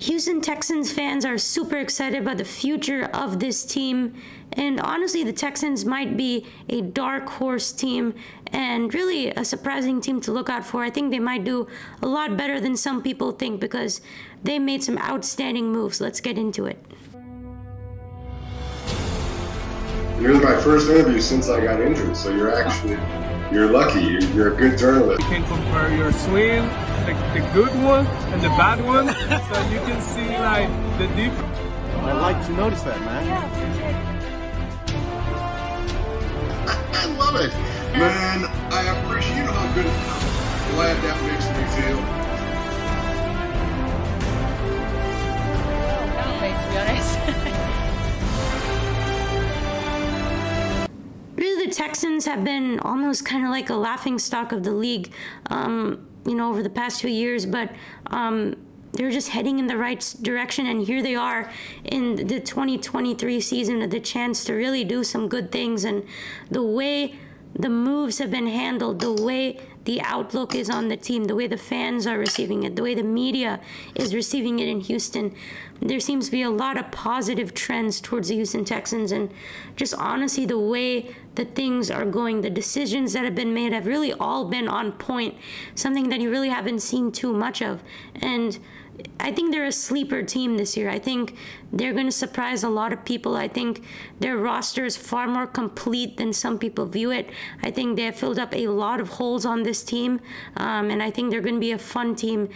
Houston Texans fans are super excited about the future of this team, and honestly the Texans might be a dark horse team and really a surprising team to look out for. I think they might do a lot better than some people think because they made some outstanding moves. Let's get into it. You're my first interview since I got injured, so you're lucky. You're a good journalist. You can compare your swing, the good one and the bad one, so you can see like the difference. I'd like to notice that, man. Yeah, I love it, man. I appreciate how good, glad that makes me feel. to be honest. Really, the Texans have been almost kind of like a laughingstock of the league, over the past 2 years, but they're just heading in the right direction, and here they are in the 2023 season with the chance to really do some good things. And the way the moves have been handled, the way the outlook is on the team, the way the fans are receiving it, the way the media is receiving it in Houston, there seems to be a lot of positive trends towards the Houston Texans. And just honestly, the way that things are going, the decisions that have been made have really all been on point, something that you really haven't seen too much of. And I think they're a sleeper team this year. I think they're going to surprise a lot of people. I think their roster is far more complete than some people view it. I think they have filled up a lot of holes on this team, and I think they're going to be a fun team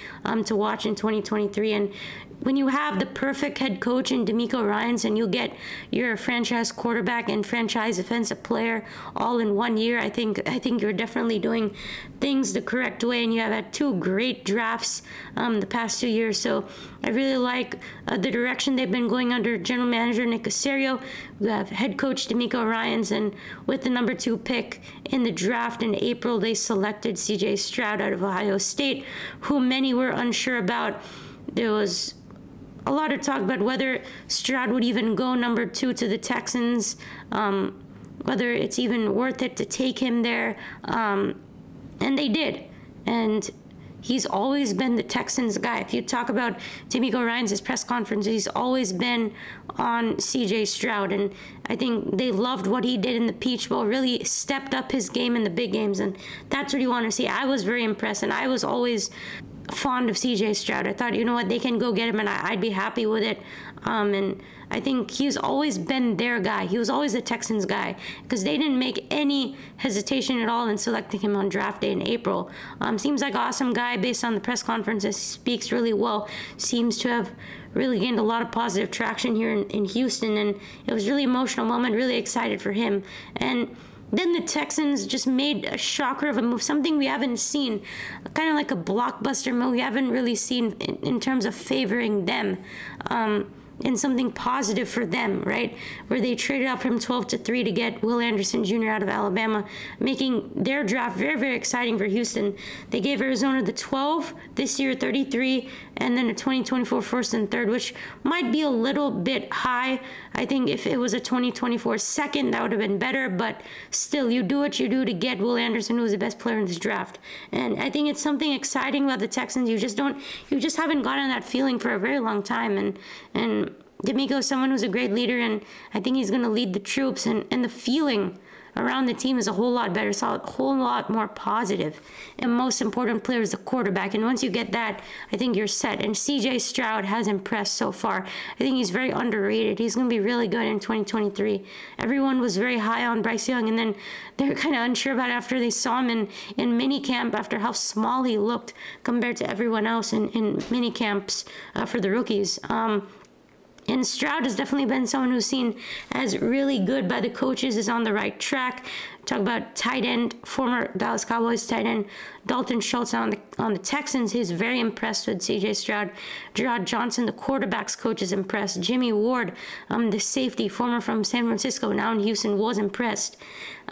to watch in 2023. And when you have the perfect head coach in DeMeco Ryans and you get your franchise quarterback and franchise offensive player all in 1 year, I think you're definitely doing things the correct way. And you have had two great drafts the past 2 years. So I really like the direction they've been going under general manager Nick Caserio. We have head coach DeMeco Ryans, and with the number 2 pick in the draft in April, they selected CJ Stroud out of Ohio State, who many were unsure about. There was a lot of talk about whether Stroud would even go number 2 to the Texans, whether it's even worth it to take him there, and they did. And he's always been the Texans guy. If you talk about DeMeco Ryans' press conference, he's always been on CJ Stroud, and I think they loved what he did in the Peach Bowl, really stepped up his game in the big games, and that's what you want to see. I was very impressed, and I was always fond of CJ Stroud. I thought, you know what, they can go get him and I'd be happy with it. And I think he's always been their guy. He was always the Texans guy because they didn't make any hesitation at all in selecting him on draft day in April. Seems like an awesome guy based on the press conferences. Speaks really well. Seems to have really gained a lot of positive traction here in Houston, and it was really emotional moment, really excited for him. And then the Texans just made a shocker of a move, something we haven't seen, kind of like a blockbuster move we haven't really seen in terms of favoring them, and something positive for them, right? Where they traded up from 12 to 3 to get Will Anderson Jr. out of Alabama, making their draft very, very exciting for Houston. They gave Arizona the 12, this year 33, and then a 2024 first and third, which might be a little bit high. I think if it was a 2024 second, that would have been better, but still, you do what you do to get Will Anderson, who's the best player in this draft. And I think it's something exciting about the Texans. You just haven't gotten that feeling for a very long time. And DeMeco is someone who's a great leader, and I think he's going to lead the troops, and the feeling around the team is a whole lot better. It's a whole lot more positive. And most important player is the quarterback. And once you get that, I think you're set. And CJ Stroud has impressed so far. I think he's very underrated. He's going to be really good in 2023. Everyone was very high on Bryce Young, and then they're kind of unsure about it after they saw him in minicamp, after how small he looked compared to everyone else in minicamps for the rookies. And Stroud has definitely been someone who's seen as really good by the coaches, is on the right track. Talk about tight end, former Dallas Cowboys tight end Dalton Schultz on the Texans. He's very impressed with CJ Stroud. Gerard Johnson, the quarterback's coach, is impressed. Jimmy Ward, the safety, former from San Francisco, now in Houston, was impressed.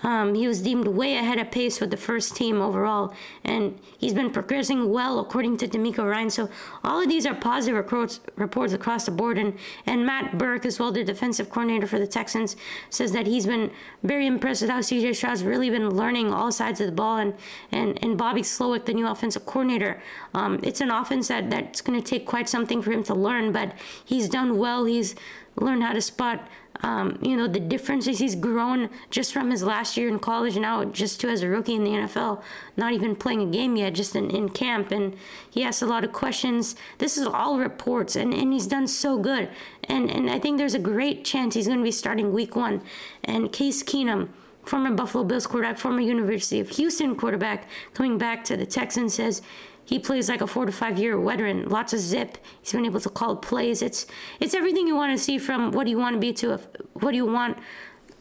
He was deemed way ahead of pace with the first team overall, and he's been progressing well according to DeMeco Ryans. So all of these are positive reports across the board. And Matt Burke, as well, the defensive coordinator for the Texans, says that he's been very impressed with how CJ Stroud's really been learning all sides of the ball, and Bobby Slowick, the new offensive coordinator. It's an offense that's going to take quite something for him to learn, but he's done well. He's learned how to spot the differences. He's grown just from his last year in college now just to as a rookie in the NFL, not even playing a game yet, just in camp. And he asked a lot of questions. This is all reports, and he's done so good. And I think there's a great chance he's going to be starting week 1. And Case Keenum, former Buffalo Bills quarterback, former University of Houston quarterback, coming back to the Texans, says he plays like a 4 to 5 year veteran. Lots of zip. He's been able to call plays. It's everything you want to see from what you want to be to what you want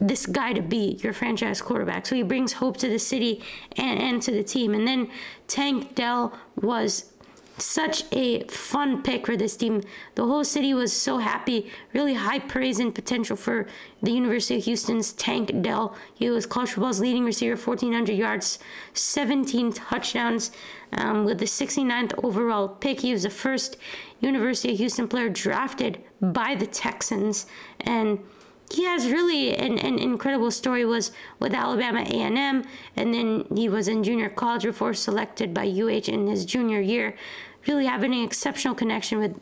this guy to be, your franchise quarterback. So he brings hope to the city and to the team. And then Tank Dell was such a fun pick for this team. The whole city was so happy. Really high praise and potential for the University of Houston's Tank Dell. He was college football's leading receiver, 1,400 yards, 17 touchdowns, with the 69th overall pick. He was the first University of Houston player drafted by the Texans, and he has really an incredible story. Was with Alabama A&M, and then he was in junior college before selected by UH in his junior year. Really having an exceptional connection with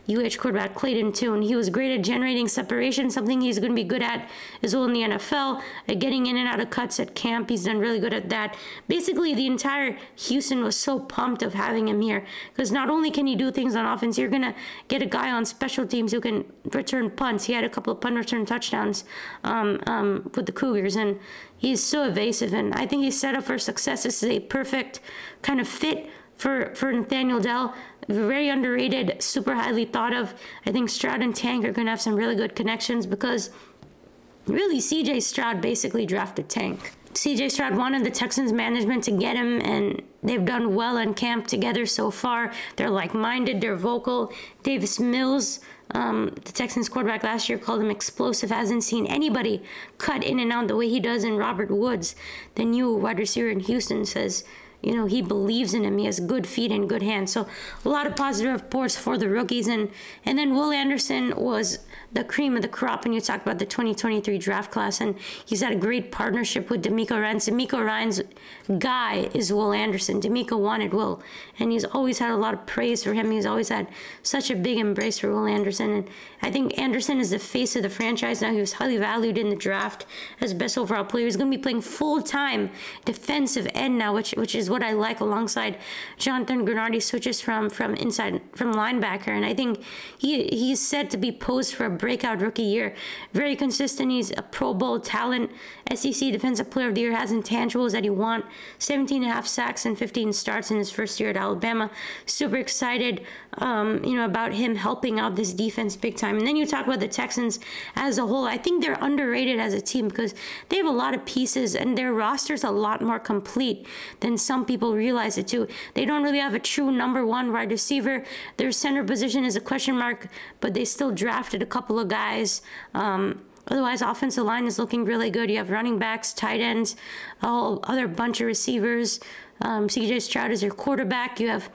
UH quarterback Clayton Tune. He was great at generating separation, something he's going to be good at as well in the NFL. Getting in and out of cuts at camp, he's done really good at that. Basically, the entire Houston was so pumped of having him here, because not only can he do things on offense, you're going to get a guy on special teams who can return punts. He had a couple of punt return touchdowns with the Cougars, and he's so evasive, and I think he's set up for success. This is a perfect kind of fit for Nathaniel Dell. Very underrated, super highly thought of. I think Stroud and Tank are going to have some really good connections, because really CJ Stroud basically drafted Tank. CJ Stroud wanted the Texans management to get him, and they've done well in camp together so far. They're like-minded, they're vocal. Davis Mills, the Texans quarterback last year, called him explosive. Hasn't seen anybody cut in and out the way he does. And Robert Woods, the new wide receiver in Houston, says he believes in him. He has good feet and good hands. So a lot of positive reports for the rookies. And then Will Anderson was the cream of the crop when you talk about the 2023 draft class. And he's had a great partnership with D'Amico Ryans. D'Amico Ryans' guy is Will Anderson. D'Amico wanted Will, and he's always had a lot of praise for him. He's always had such a big embrace for Will Anderson. And I think Anderson is the face of the franchise now. He was highly valued in the draft as best overall player. He's going to be playing full-time defensive end now, which is what I like, alongside Jonathan Grenard. He switches from linebacker, and I think he's set to be posed for a breakout rookie year. Very consistent. He's a Pro Bowl talent. SEC Defensive Player of the Year, has intangibles that he wants. 17.5 sacks and 15 starts in his first year at Alabama. Super excited, about him helping out this defense big time. And then you talk about the Texans as a whole. I think they're underrated as a team, because they have a lot of pieces, and their roster's a lot more complete than some people realize it too. They don't really have a true number 1 wide receiver. Their center position is a question mark, but they still drafted a couple of guys. Otherwise, offensive line is looking really good. You have running backs, tight ends, a whole other bunch of receivers. CJ Stroud is your quarterback. You have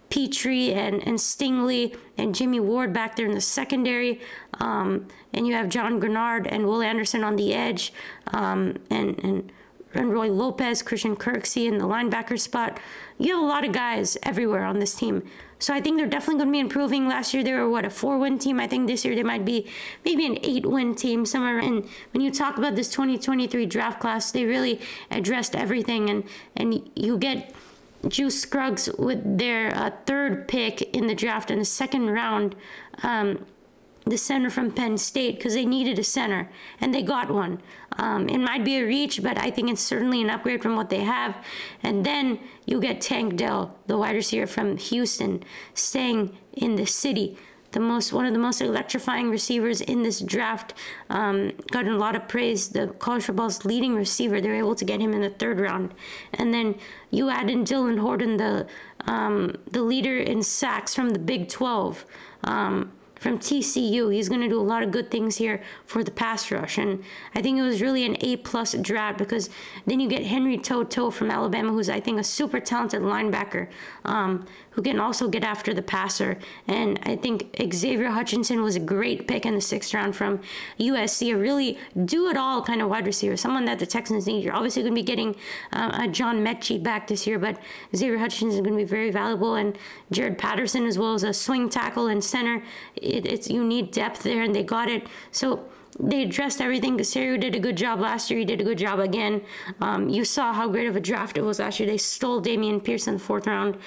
Petrie and Stingley and Jimmy Ward back there in the secondary. And you have John Grenard and Will Anderson on the edge. And Roy Lopez, Christian Kirksey in the linebacker spot. You have a lot of guys everywhere on this team. So I think they're definitely going to be improving. Last year they were, a 4-win team? I think this year they might be maybe an 8-win team somewhere. And when you talk about this 2023 draft class, they really addressed everything. And you get Juice Scruggs with their 3rd pick in the draft in the 2nd round. The center from Penn State, because they needed a center, and they got one. It might be a reach, but I think it's certainly an upgrade from what they have. And then you get Tank Dell, the wide receiver from Houston, staying in the city. One of the most electrifying receivers in this draft. Gotten a lot of praise. The college football's leading receiver. They're able to get him in the 3rd round. And then you add in Dylan Horton, the leader in sacks from the Big 12. from TCU. He's going to do a lot of good things here for the pass rush. And I think it was really an A-plus draft, because then you get Henry To'o from Alabama, who's, I think, a super talented linebacker who can also get after the passer. And I think Xavier Hutchinson was a great pick in the 6th round from USC, a really do-it-all kind of wide receiver, someone that the Texans need. You're obviously going to be getting John Mechie back this year, but Xavier Hutchinson is going to be very valuable, and Jared Patterson as well as a swing tackle and center. You need depth there, and they got it. So they addressed everything. Caserio did a good job last year. He did a good job again. You saw how great of a draft it was last year. They stole Damian Pierce in the 4th round.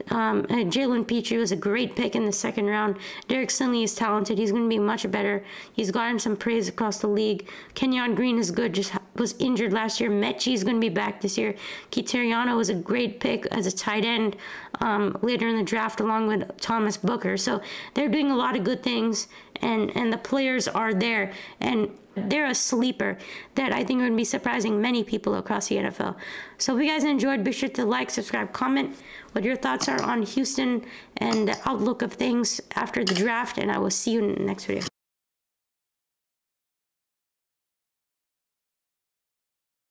Jalen Petrie was a great pick in the 2nd round. Derek Stingley is talented. He's going to be much better. He's gotten some praise across the league. Kenyon Green is good, just was injured last year. Mechie is going to be back this year. Kiteriano was a great pick as a tight end later in the draft, along with Thomas Booker. So they're doing a lot of good things, and the players are there, and they're a sleeper that I think are going to be surprising many people across the NFL. So if you guys enjoyed, be sure to like, subscribe, comment what your thoughts are on Houston and the outlook of things after the draft, and I will see you in the next video.